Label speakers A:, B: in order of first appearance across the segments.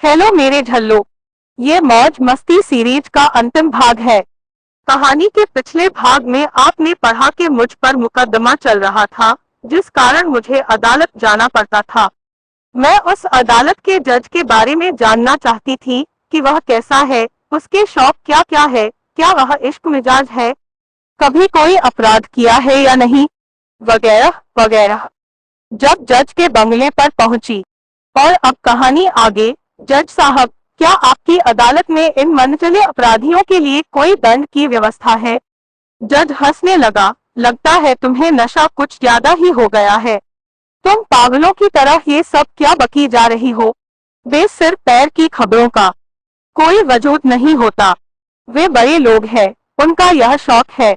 A: Hello मेरे झल्लो। ये मौज मस्ती सीरीज का अंतिम भाग है। कहानी के पिछले भाग में आपने पढ़ा कि मुझ पर मुकदमा चल रहा था, जिस कारण मुझे अदालत जाना पड़ता था। मैं उस अदालत के जज के बारे में जानना चाहती थी कि वह कैसा है, उसके शौक क्या क्या है, क्या वह इश्क मिजाज है, कभी कोई अपराध किया है या नहीं, वगैरह वगैरह। जब जज के बंगले पर पहुंची और अब कहानी आगे। जज साहब, क्या आपकी अदालत में इन मनचले अपराधियों के लिए कोई दंड की व्यवस्था है? जज हंसने लगा। लगता है तुम्हें नशा कुछ ज्यादा ही हो गया है। तुम पागलों की तरह ये सब क्या बकी जा रही हो? बेसिर पैर की खबरों का कोई वजूद नहीं होता। वे बड़े लोग हैं, उनका यह शौक है।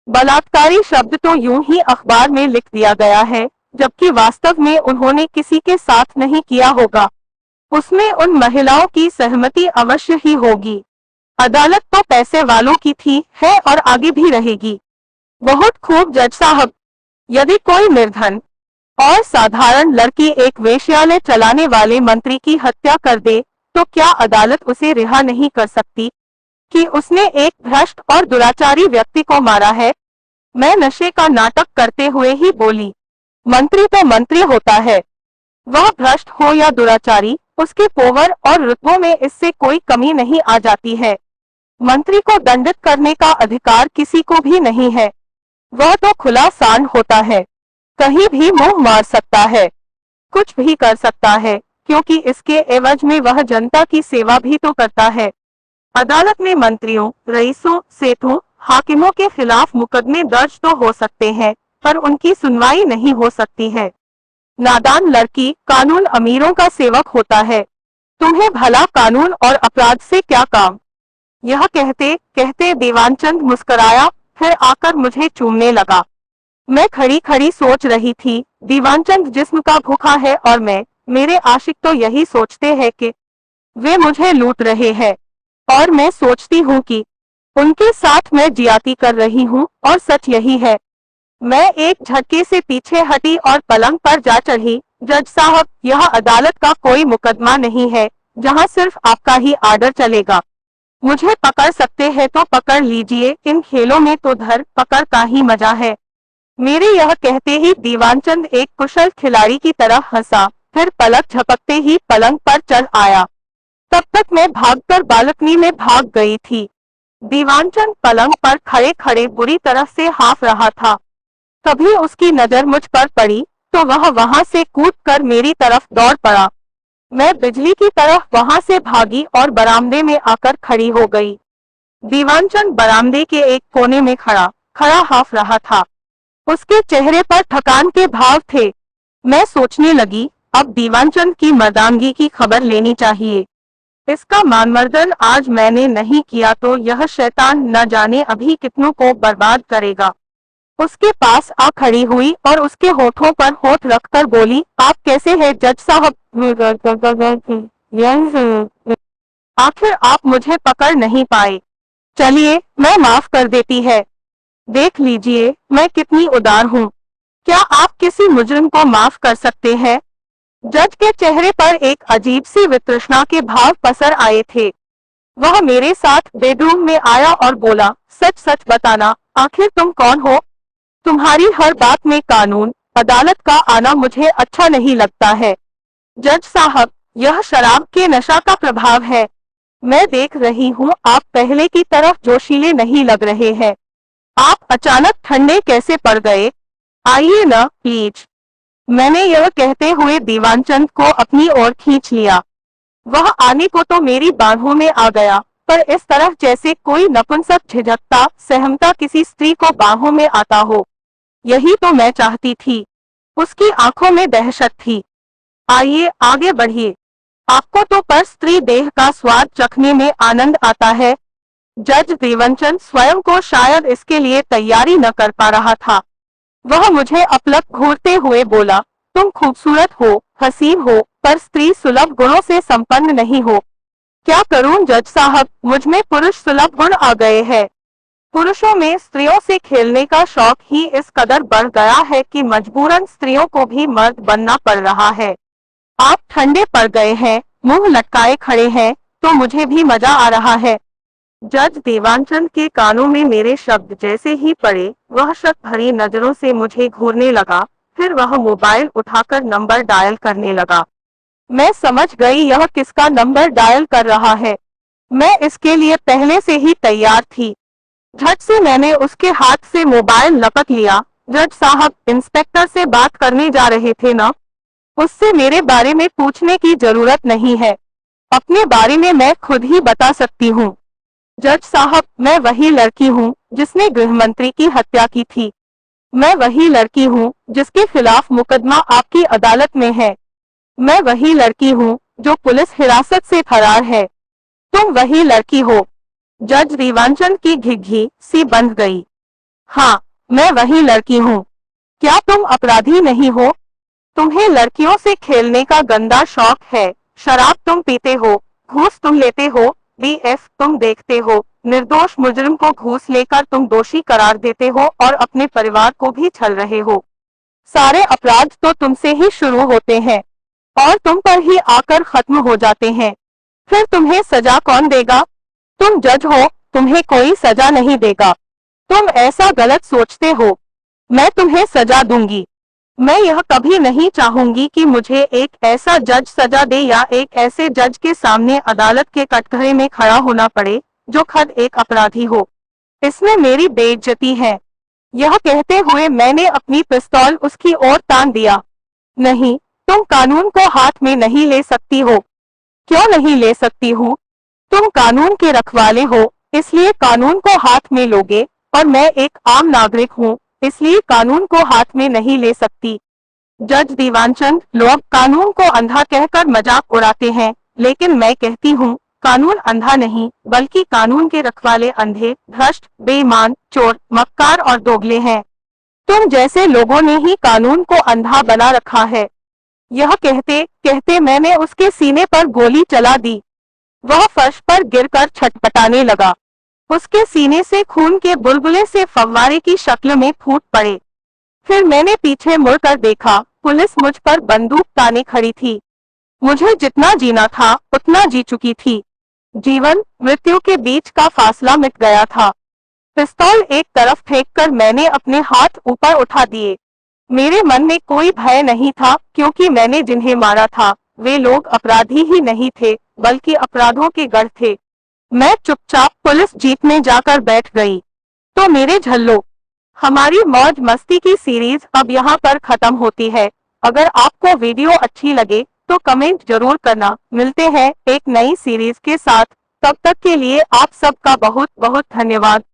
A: बलात्कारी शब्द तो यूं ही अखबार में लिख दिया गया है, जबकि वास्तव में उन्होंने किसी के साथ नहीं किया होगा। उसमें उन महिलाओं की सहमति अवश्य ही होगी। अदालत तो पैसे वालों की थी, है और आगे भी रहेगी। बहुत खूब जज साहब। यदि कोई निर्धन और साधारण लड़की एक वेश्यालय चलाने वाले मंत्री की हत्या कर दे, तो क्या अदालत उसे रिहा नहीं कर सकती कि उसने एक भ्रष्ट और दुराचारी व्यक्ति को मारा है? मैं नशे का नाटक करते हुए ही बोली। मंत्री तो मंत्री होता है, वह भ्रष्ट हो या दुराचारी, उसके पोवर और रुतबों में इससे कोई कमी नहीं आ जाती है। मंत्री को दंडित करने का अधिकार किसी को भी नहीं है। वह तो खुला सांड होता है, कहीं भी मुंह मार सकता है, कुछ भी कर सकता है, क्योंकि इसके एवज में वह जनता की सेवा भी तो करता है। अदालत में मंत्रियों, रईसों, सेठों, हाकिमों के खिलाफ मुकदमे दर्ज तो हो सकते हैं, पर उनकी सुनवाई नहीं हो सकती है। नादान लड़की, कानून अमीरों का सेवक होता है। तुम्हें भला कानून और अपराध से क्या काम? यह कहते कहते देवानचंद मुस्कुराया, फिर आकर मुझे चूमने लगा। मैं खड़ी खड़ी सोच रही थी, दीवानचंद जिस्म का भूखा है और मेरे आशिक तो यही सोचते हैं कि वे मुझे लूट रहे हैं, और मैं सोचती हूँ कि उनके साथ मैं जियाती कर रही हूँ, और सच यही है। मैं एक झटके से पीछे हटी और पलंग पर जा चढ़ी। जज साहब, यह अदालत का कोई मुकदमा नहीं है, जहां सिर्फ आपका ही आर्डर चलेगा। मुझे पकड़ सकते हैं तो पकड़ लीजिए, इन खेलों में तो धर पकड़ का ही मजा है। मेरे यह कहते ही दीवानचंद एक कुशल खिलाड़ी की तरह हंसा, फिर पलक झपकते ही पलंग पर चढ़ आया। तब तक मैं भागकर बालकनी में भाग गई थी। दीवानचंद पलंग पर खड़े खड़े बुरी तरह से हाँफ रहा था। तभी उसकी नजर मुझ पर पड़ी तो वह वहां से कूदकर मेरी तरफ दौड़ पड़ा। मैं बिजली की तरफ वहां से भागी और बरामदे में आकर खड़ी हो गई। दीवानचंद बरामदे के एक कोने में खड़ा खड़ा हाँफ रहा था। उसके चेहरे पर थकान के भाव थे। मैं सोचने लगी, अब दीवानचंद की मर्दानगी की खबर लेनी चाहिए। इसका मानमर्दन आज मैंने नहीं किया तो यह शैतान न जाने अभी कितनों को बर्बाद करेगा। उसके पास आ खड़ी हुई और उसके होठों पर होठ रखकर बोली, आप कैसे हैं जज साहब? आखिर आप मुझे पकड़ नहीं पाए। चलिए, मैं माफ कर देती है। देख लीजिए मैं कितनी उदार हूँ। क्या आप किसी मुजरिम को माफ कर सकते हैं? जज के चेहरे पर एक अजीब सी वितृष्णा के भाव पसर आए थे। वह मेरे साथ बेडरूम में आया और बोला, सच सच बताना, आखिर तुम कौन हो? तुम्हारी हर बात में कानून, अदालत का आना मुझे अच्छा नहीं लगता है। जज साहब, यह शराब के नशा का प्रभाव है। मैं देख रही हूँ आप पहले की तरफ जोशीले नहीं लग रहे हैं। आप अचानक ठंडे कैसे पड़ गए? आइए न प्लीज। मैंने यह कहते हुए दीवानचंद को अपनी ओर खींच लिया। वह आने को तो मेरी बाहों में आ गया, पर इस तरह जैसे कोई नपुंसक झिझकता सहमता किसी स्त्री को बाहों में आता हो। यही तो मैं चाहती थी। उसकी आंखों में दहशत थी। आइए आगे बढ़िए। आपको तो पर स्त्री देह का स्वाद चखने में आनंद आता है। जज देवनचंद स्वयं को शायद इसके लिए तैयारी न कर पा रहा था। वह मुझे अपलक घूरते हुए बोला, तुम खूबसूरत हो, हसीन हो, पर स्त्री सुलभ गुणों से संपन्न नहीं हो। क्या करूं जज साहब, मुझ में पुरुष सुलभ गुण आ गए हैं। पुरुषों में स्त्रियों से खेलने का शौक ही इस कदर बढ़ गया है कि मजबूरन स्त्रियों को भी मर्द बनना पड़ रहा है। आप ठंडे पड़ गए हैं, मुंह लटकाए खड़े हैं, तो मुझे भी मजा आ रहा है। जज देवानचंद के कानों में मेरे शब्द जैसे ही पड़े, वह शक भरी नजरों से मुझे घूरने लगा। फिर वह मोबाइल उठाकर नंबर डायल करने लगा। मैं समझ गई यह किसका नंबर डायल कर रहा है। मैं इसके लिए पहले से ही तैयार थी। झट से मैंने उसके हाथ से मोबाइल लपक लिया। जज साहब, इंस्पेक्टर से बात करने जा रहे थे ना? उससे मेरे बारे में पूछने की जरूरत नहीं है। अपने बारे में मैं खुद ही बता सकती हूँ। जज साहब, मैं वही लड़की हूँ जिसने गृह मंत्री की हत्या की थी। मैं वही लड़की हूँ जिसके खिलाफ मुकदमा आपकी अदालत में है। मैं वही लड़की हूँ जो पुलिस हिरासत से फरार है। तुम वही लड़की हो। जज देवानचंद की घिघी सी बंध गई। हाँ, मैं वही लड़की हूँ। क्या तुम अपराधी नहीं हो? तुम्हें लड़कियों से खेलने का गंदा शौक है। शराब तुम पीते हो, घूस तुम लेते हो, बीएफ तुम देखते हो। निर्दोष मुजरिम को घूस लेकर तुम दोषी करार देते हो और अपने परिवार को भी छल रहे हो। सारे अपराध तो तुमसे ही शुरू होते हैं और तुम पर ही आकर खत्म हो जाते हैं। फिर तुम्हें सजा कौन देगा? तुम जज हो, तुम्हें कोई सजा नहीं देगा। तुम ऐसा गलत सोचते हो। मैं तुम्हें सजा दूंगी। मैं यह कभी नहीं चाहूंगी कि मुझे एक ऐसा जज सजा दे या एक ऐसे जज के सामने अदालत के कटघरे में खड़ा होना पड़े जो खुद एक अपराधी हो। इसमें मेरी बेइज्जती है। यह कहते हुए मैंने अपनी पिस्तौल उसकी ओर तान दिया। नहीं, तुम कानून को हाथ में नहीं ले सकती हो। क्यों नहीं ले सकती हूँ? तुम कानून के रखवाले हो, इसलिए कानून को हाथ में लोगे, और मैं एक आम नागरिक हूँ, इसलिए कानून को हाथ में नहीं ले सकती। जज देवानचंद, लोग कानून को अंधा कहकर मजाक उड़ाते हैं, लेकिन मैं कहती हूँ कानून अंधा नहीं, बल्कि कानून के रखवाले अंधे, भ्रष्ट, बेईमान, चोर, मक्कार और दोगले हैं। तुम जैसे लोगों ने ही कानून को अंधा बना रखा है। यह कहते कहते मैंने उसके सीने पर गोली चला दी। वह फर्श पर गिरकर छटपटाने लगा। उसके सीने से खून के बुलबुले से फव्वारे की शक्ल में फूट पड़े। फिर मैंने पीछे मुड़कर देखा, पुलिस मुझ पर बंदूक ताने खड़ी थी। मुझे जितना जीना था उतना जी चुकी थी। जीवन मृत्यु के बीच का फासला मिट गया था। पिस्तौल एक तरफ फेंककर मैंने अपने हाथ ऊपर उठा दिए। मेरे मन में कोई भय नहीं था, क्योंकि मैंने जिन्हें मारा था वे लोग अपराधी ही नहीं थे, बल्कि अपराधों के गढ़ थे। मैं चुपचाप पुलिस जीप में जाकर बैठ गई। तो मेरे झल्लो, हमारी मौज मस्ती की सीरीज अब यहाँ पर खत्म होती है। अगर आपको वीडियो अच्छी लगे तो कमेंट जरूर करना। मिलते हैं एक नई सीरीज के साथ। तब तक के लिए आप सबका बहुत बहुत धन्यवाद।